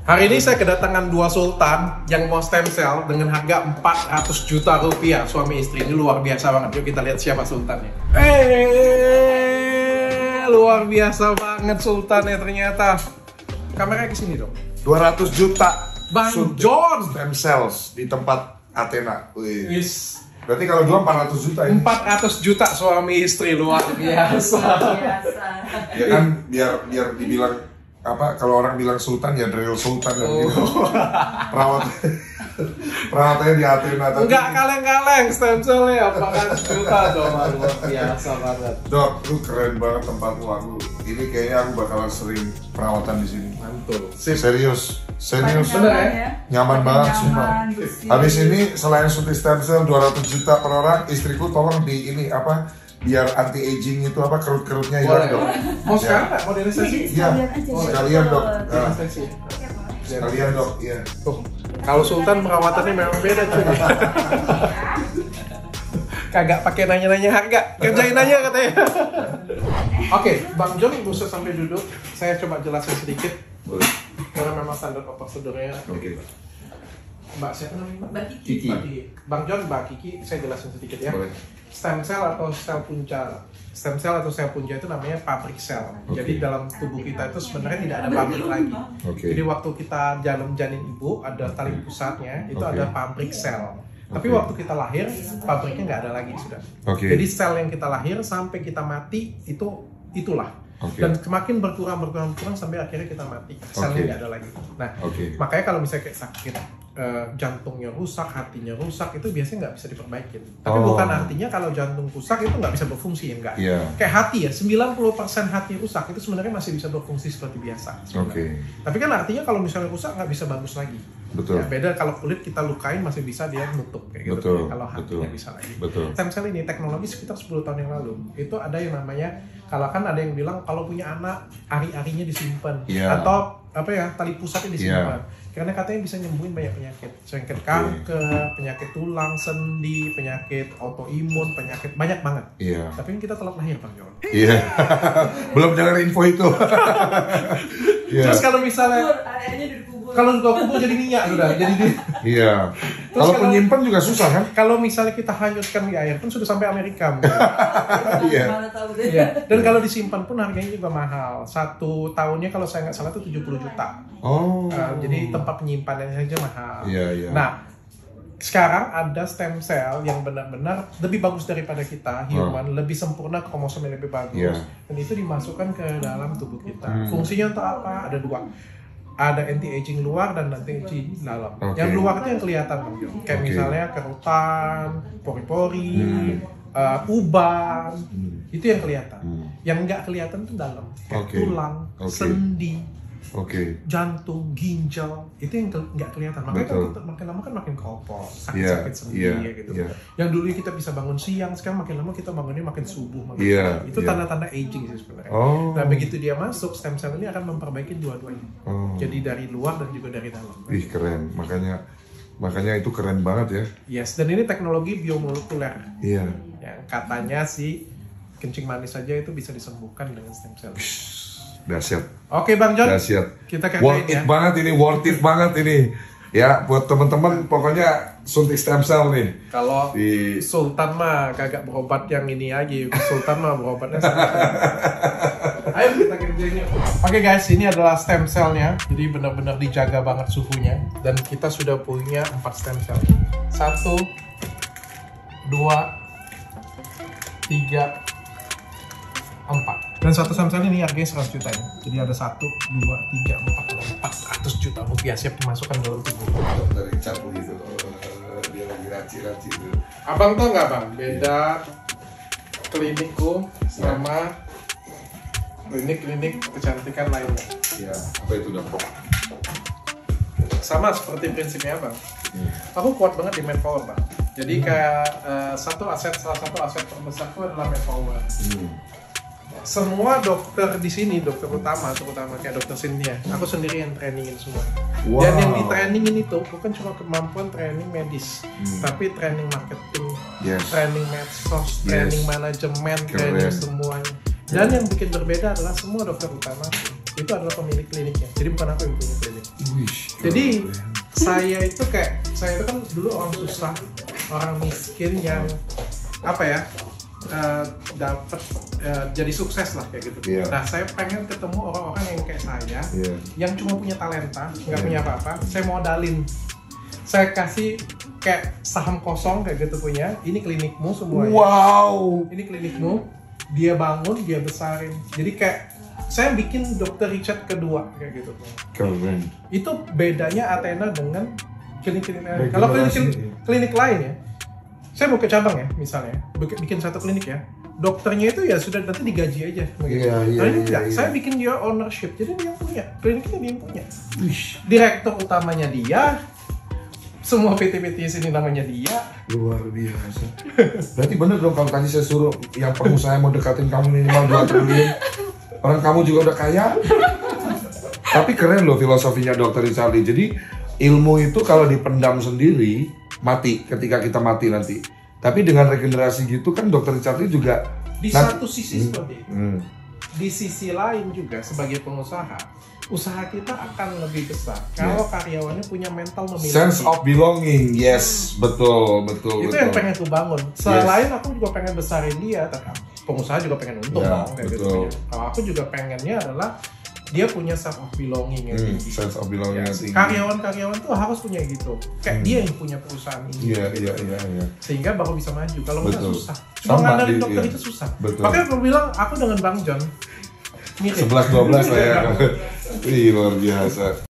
Hari ini saya kedatangan dua sultan yang mau stem cell dengan harga 400 juta rupiah suami istri. Ini luar biasa banget. Yuk kita lihat siapa sultannya. Luar biasa banget sultannya ternyata. Kameranya ke sini dong. 200 juta Bang John stem cells di tempat Athena. Wis. Berarti kalau jual 400 juta ini. 400 juta suami istri, luar biasa. Ya kan biar dibilang apa, kalau orang bilang sultan ya real sultan dan gitu. Perawatannya di Athena. Enggak kaleng-kaleng stem cell-nya 400 juta dong, luar biasa banget. Dok, lu keren banget tempatmu. Ini kayaknya aku bakalan sering perawatan di sini. Mantul. Serius Bener ya? nyaman banget sumpah. Habis ini selain suntik stem cell 200 juta per orang, istriku tolong di ini apa, biar anti aging itu apa, kerut-kerutnya hilang dok. Mau sekarang nggak modernisasi? Iya, sekalian dok. Modernisasi. Sekalian dok, iya. Tuh, kalau sultan perawatannya memang beda cuy. Kagak pakai nanya-nanya harga, kerjain aja katanya. Oke, Bang John nggak usah sampai duduk. Saya coba jelasin sedikit. Karena memang standar prosedurnya. Oke. Mbak siapa namanya? Mbak Kiki. Bang John, Mbak Kiki, saya jelasin sedikit ya. Boleh. Stem cell atau sel punca. Stem cell atau sel punca itu namanya pabrik sel. Jadi dalam tubuh kita itu sebenarnya tidak ada pabrik lagi. Jadi waktu kita dalam janin ibu ada tali pusatnya, itu ada pabrik sel. Tapi waktu kita lahir, pabriknya nggak ada lagi sudah. Jadi sel yang kita lahir sampai kita mati itulah. Dan semakin berkurang sampai akhirnya kita mati, selnya nggak ada lagi. Nah, makanya kalau misalnya kayak sakit, jantungnya rusak, hatinya rusak, itu biasanya nggak bisa diperbaikin. Tapi bukan artinya kalau jantung rusak itu nggak bisa berfungsi, enggak. Kayak hati ya, 90% hati rusak itu sebenarnya masih bisa berfungsi seperti biasa. Tapi kan artinya kalau misalnya rusak nggak bisa bagus lagi. Ya, beda kalau kulit kita lukain masih bisa dia nutup kayak gitu. Kalau hatinya bisa lagi. Stem cell ini teknologi sekitar 10 tahun yang lalu. Itu ada yang namanya, kalau kan ada yang bilang kalau punya anak ari-arinya disimpan atau apa ya, tali pusatnya disimpan. Karena katanya bisa nyembuhin banyak penyakit. Penyakit kanker, penyakit tulang, sendi, penyakit autoimun, penyakit banyak banget. Tapi kan kita telat lahir Bang John. Belum dengar info itu. Terus kalau misalnya kalau juga kubur jadi minyak sudah, jadi Kalau penyimpan juga susah kan? Kalau misalnya kita hanyutkan di air pun sudah sampai Amerika. Iya. Dan kalau disimpan pun harganya juga mahal. 1 tahunnya kalau saya nggak salah itu 70 juta. Jadi tempat penyimpanannya saja mahal. Nah, sekarang ada stem cell yang benar-benar lebih bagus daripada kita, human, lebih sempurna, kromosomnya lebih bagus, dan itu dimasukkan ke dalam tubuh kita. Fungsinya untuk apa? Ada 2. Ada anti-aging luar dan anti-aging dalam. Yang luar itu yang kelihatan, Bang Jo. Kayak misalnya kerutan, pori-pori, uban, itu yang kelihatan. Yang nggak kelihatan itu dalam, kayak tulang, sendi, jantung, ginjal, itu yang nggak kelihatan. Makanya kan kita makin lama kan makin kopos, sakit-sakit sendi gitu. Yang dulu kita bisa bangun siang, sekarang makin lama kita bangunnya makin subuh. Itu tanda-tanda aging sih sebenarnya. Nah begitu dia masuk, stem cell ini akan memperbaiki dua-duanya. Jadi dari luar dan juga dari dalam. Ih keren, makanya itu keren banget ya. Yes, dan ini teknologi biomolekuler. Yang katanya sih kencing manis saja itu bisa disembuhkan dengan stem cell. Dahsyat. Oke Bang John, dahsyat. Kita worth it banget ini, worth it banget ini. Ya buat teman-teman pokoknya suntik stem cell nih. Kalau Sultan mah kagak berobat yang ini aja, Sultan mah berobatnya ayo kita kerjain yuk. Oke guys, ini adalah stem cellnya. Jadi benar-benar dijaga banget suhunya. Dan kita sudah punya 4 stem cell. 1, 2, 3, 4. Dan satu stem cell ini harganya 100 juta ya. Jadi ada 1, 2, 3, 4, ada 400 juta rupiah siap dimasukkan dalam tubuh. Dari cabut gitu, dia lagi raci-raci itu. Abang tau nggak Bang, beda klinikku sama klinik-klinik kecantikan lainnya? Apa itu dong? Sama seperti prinsipnya Bang. Aku kuat banget di manpower Bang. Jadi kayak salah satu aset terbesarku adalah manpower. Semua dokter di sini, dokter utama, terutama kayak dokter Cynthia, aku sendiri yang trainingin semua. Dan yang di trainingin itu bukan cuma kemampuan training medis, tapi training marketing, training medsos, training manajemen, training semuanya. Dan yang bikin berbeda adalah semua dokter utama itu adalah pemilik kliniknya. Jadi bukan aku yang punya klinik. Jadi saya itu kan dulu orang susah, orang miskin yang apa ya, dapat jadi sukses lah kayak gitu. Nah, saya pengen ketemu orang-orang yang kayak saya, yang cuma punya talenta, nggak punya apa-apa. Saya modalin, saya kasih kayak saham kosong kayak gitu punya. Ini klinikmu semuanya. Wow. Ini klinikmu. Dia bangun, dia besarin. Jadi kayak saya bikin Dr. Richard kedua kayak gitu. Keren. Itu bedanya Athena dengan klinik-klinik lain. Kalau klinik lain ya, saya mau ke cabang ya, misalnya bikin satu klinik ya, dokternya itu ya sudah nanti digaji aja. Kalau ini enggak, saya bikin dia ownership, jadi dia yang punya, kliniknya dia yang punya. Direktur utamanya dia, semua PT-PT sini namanya dia. Luar biasa. Berarti bener dong kalau tadi saya suruh yang pengusaha mau dekatin kamu minimal 2 triliun, orang kamu juga udah kaya. Tapi keren loh filosofinya Dr. Richard Lee. Jadi ilmu itu kalau dipendam sendiri mati ketika kita mati nanti. Tapi dengan regenerasi gitu kan Dr. Richard Lee juga di satu sisi seperti itu. Di sisi lain juga sebagai pengusaha, usaha kita akan lebih besar kalau karyawannya punya mental memiliki sense of belonging. Yes, betul. Itu yang pengen aku bangun. Selain aku juga pengen besarin dia, tapi pengusaha juga pengen untung dong kayak gitu. Kalau aku juga pengennya adalah dia punya sense of belonging yang tinggi. Sense of belonging yang tinggi. Karyawan tuh harus punya gitu. Kayak dia yang punya perusahaan ini. Iya. Sehingga baru bisa maju. Kalau nggak susah. Cuma ngandelin dokter itu susah. Makanya aku bilang aku dengan Bang John 11-12 lah ya. Luar biasa.